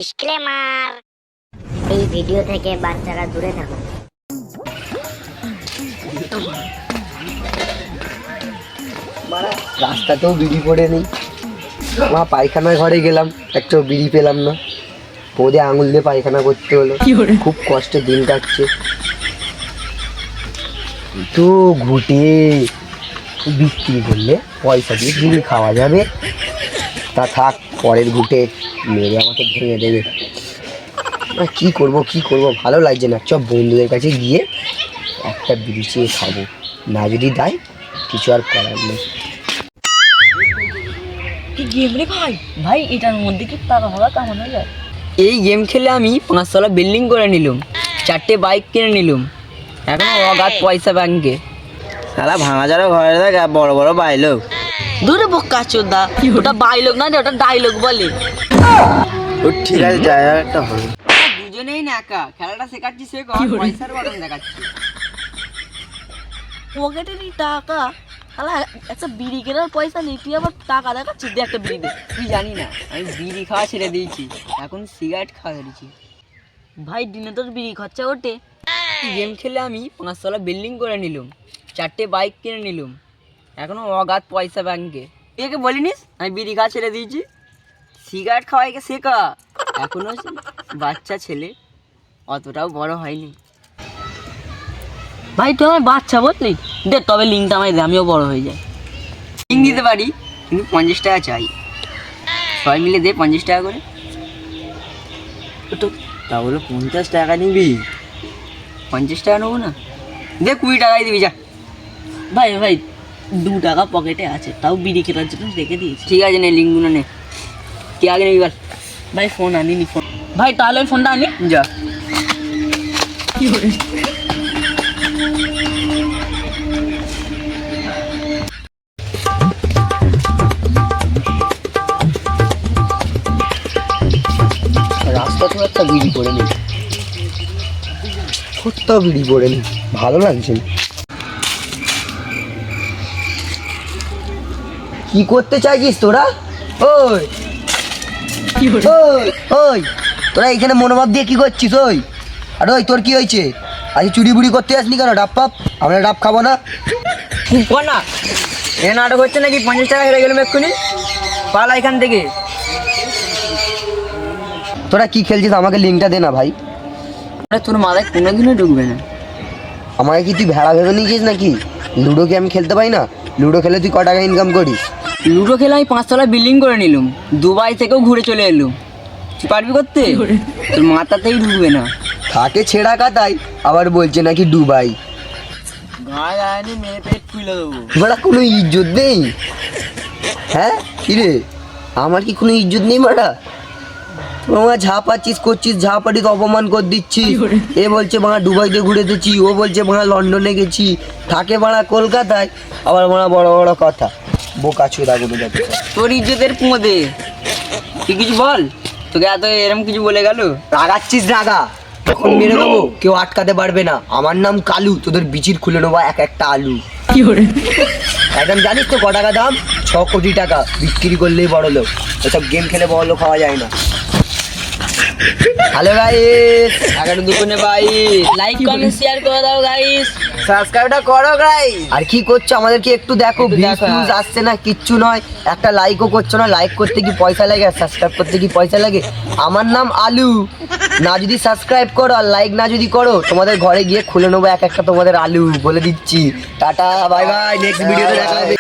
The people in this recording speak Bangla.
ডিসক্লেমার, এই ভিডিও থেকে বাচ্চারা দূরে থাকুন। রাস্তাতেও বিড়ি পড়ে নেই, মা পায়খানার ঘরে গেলাম, একটাও বিড়ি পেলাম না। পদে আঙুল দিয়ে পায়খানা করতে হলো, খুব কষ্টে দিন কাটছে। তো ঘুটে বিক্রি করলে পয়সা দিয়ে বিড়ি খাওয়া যাবে, তা থাক, পরের ঘুটে মেরে আমাকে ভেঙে দেবে। কি করব ভালো লাগছে না। সব বন্ধুদের কাছে গিয়ে একটা বিড়ি চেয়ে খাবো, না যদি দেয় কিছু আর করার নেই। গেম রে ভাই, ভাই এটার মধ্যে কি টাকা ভাড়া কামানো যায়? এই গেম খেলে আমি 5 তলা বিল্ডিং করে নিলাম, 4টে বাইক কিনে নিলাম, এখন অগাধ পয়সা ব্যাংকে। শালা ভাঙা যারা ঘরে থাকে বড় বড় বাইলোক। দূরে বক্কা চোদা, ওটা বাইলোক না, ওটা ডায়লগ বলে। ও ঠিক আছে, জায়গা একটা হবে। দুজনেই না একা, খেলাটা শেখাচ্ছি সে পয়সার বাটন দেখাচ্ছি। পকেটেরই টাকা, শালা একটা বিড়ি কেনার পয়সা নেই, তুই আবার টাকা দেখাচ্ছিস। দে একটা বিড়ি দে। তুই জানি না আমি বিড়ি খাওয়া ছেড়ে দিয়েছি, এখন সিগারেট খাওয়া ধরেছি। ভাই দিনে তোর বিড়ি খরচা ওঠে? গেম খেলে আমি 5 তলা বিল্ডিং করে নিলাম, 4টে বাইক কিনে নিলাম, এখনো অগাধ পয়সা ব্যাংকে। একে বলিনিস আমি বিড়ি খাওয়া ছেড়ে দিয়েছি? সিগারেট খাওয়াইকে শেখা, এখনো বাচ্চা ছেলে, অতটাও বড় হয়নি। ভাই তুই আমার বাচ্চা বললি? দে তবে লিঙ্কটা আমায় দে, আমিও বড় হয়ে যাই। লিঙ্ক দিতে পারি, কিন্তু 50 টাকা চাই। সবাই মিলে দে 50 টাকা করে। তো তাহলে 50 টাকা নিবি? 50 টাকা নেবো না, দে 20 টাকাই দিবি যা। ভাই ভাই 2 টাকা পকেটে আছে, তাও বিড়ি কেনার জন্য রেখে দিয়েছি। ঠিক আছে, নে লিঙ্কগুলো নে। কে আগে নেবি বল? ভাই ফোন আনিনি, ফোন। ভাই তাহলে ওই ফোনটা আনি যা। কি করে রাস্তাতেও একটা বিড়ি পড়ে নেই, কোথাও বিড়ি পড়ে নেই, ভালো লাগছে না। কি করতে চাইছিস তোরা? ওই ওই ওই তোরা এখানে মনোভাব দিয়ে কি করছিস? ওই আর ওই তোর কি হয়েছে? আজ চুরি বুড়ি করতে আসনি কেন? ডাব পাপ, আমরা ডাব খাবো না? না এ নাটক হচ্ছে নাকি? 50 টাকা হেরে গেলাম এক্ষুনি, পালা এখান থেকে। তোরা কি খেলছিস? আমাকে লিঙ্কটা দে না ভাই। তোর মাথায় কোনোদিনও ঢুকবে না। আমাকে কি তুই ভেড়া ভেবে নিয়েছিস নাকি? লুডো কি আমি খেলতে পাই না? লুডো খেলে তুই ক টাকা ইনকাম করিস? লুডো খেলে আমি 5 তলা বিল্ডিং করে নিলাম, দুবাই থেকেও ঘুরে চলে এলুম। তুই পারবি করতে? তোর মাথাতেই ঢুকবে না। থাকে ছেঁড়া কাতাই, আবার বলছে নাকি ডুবাই। গায়ে গায়ে মেয়ে পেট খুলে দেবো। বড়া কোনো ইজ্জত নেই? হ্যাঁ কিরে, আমার কি কোনো ইজ্জত নেই? বড়া তোমার ঝা পাচ্ছিস করছিস, ঝা পাটিস অপমান করে দিচ্ছি। এ বলছে বাড়া দুবাইতে ঘুরে এসেছি, ও বলছে বাড়া লন্ডনে গেছি, থাকে বাড়া কলকাতায়, আবার বাড়া বড় বড় কথা। বোকা চোদা গুলো যাচ্ছে। তোর ইজ্জতের কুঁদে তুই কিছু বল, তোকে এত এরম কিছু বলে গেল? রাগাচ্ছিস? রাগা, তখন মেরে দেবো, কেউ আটকাতে পারবে না। আমার নাম কালু, তোদের বিচির খুলে নেবো এক একটা আলু। একদম জানিস তো ক টাকা দাম? 6 কোটি টাকা, বিক্রি করলেই বড় লোক। এসব গেম খেলে বড় লোক হওয়া যায় না। হ্যালো গাইস, 11 দুপুরে ভাই লাইক কমেন্ট শেয়ার করে দাও গাইস, সাবস্ক্রাইবটা করো গাইস। আর কি করছো আমাদেরকে একটু দেখো, ভিউজ আসছে না, কিচ্ছু নয়, একটা লাইকও করছো না। লাইক করতে কি পয়সা লাগে? আর সাবস্ক্রাইব করতে কি পয়সা লাগে? আমার নাম আলু, না যদি সাবস্ক্রাইব করো আর লাইক না যদি করো, তোমাদের ঘরে গিয়ে খুলে নেবো এক একটা তোমাদের আলু, বলে দিচ্ছি। টাটা, বাই বাই, নেক্সট ভিডিওতে দেখা হবে।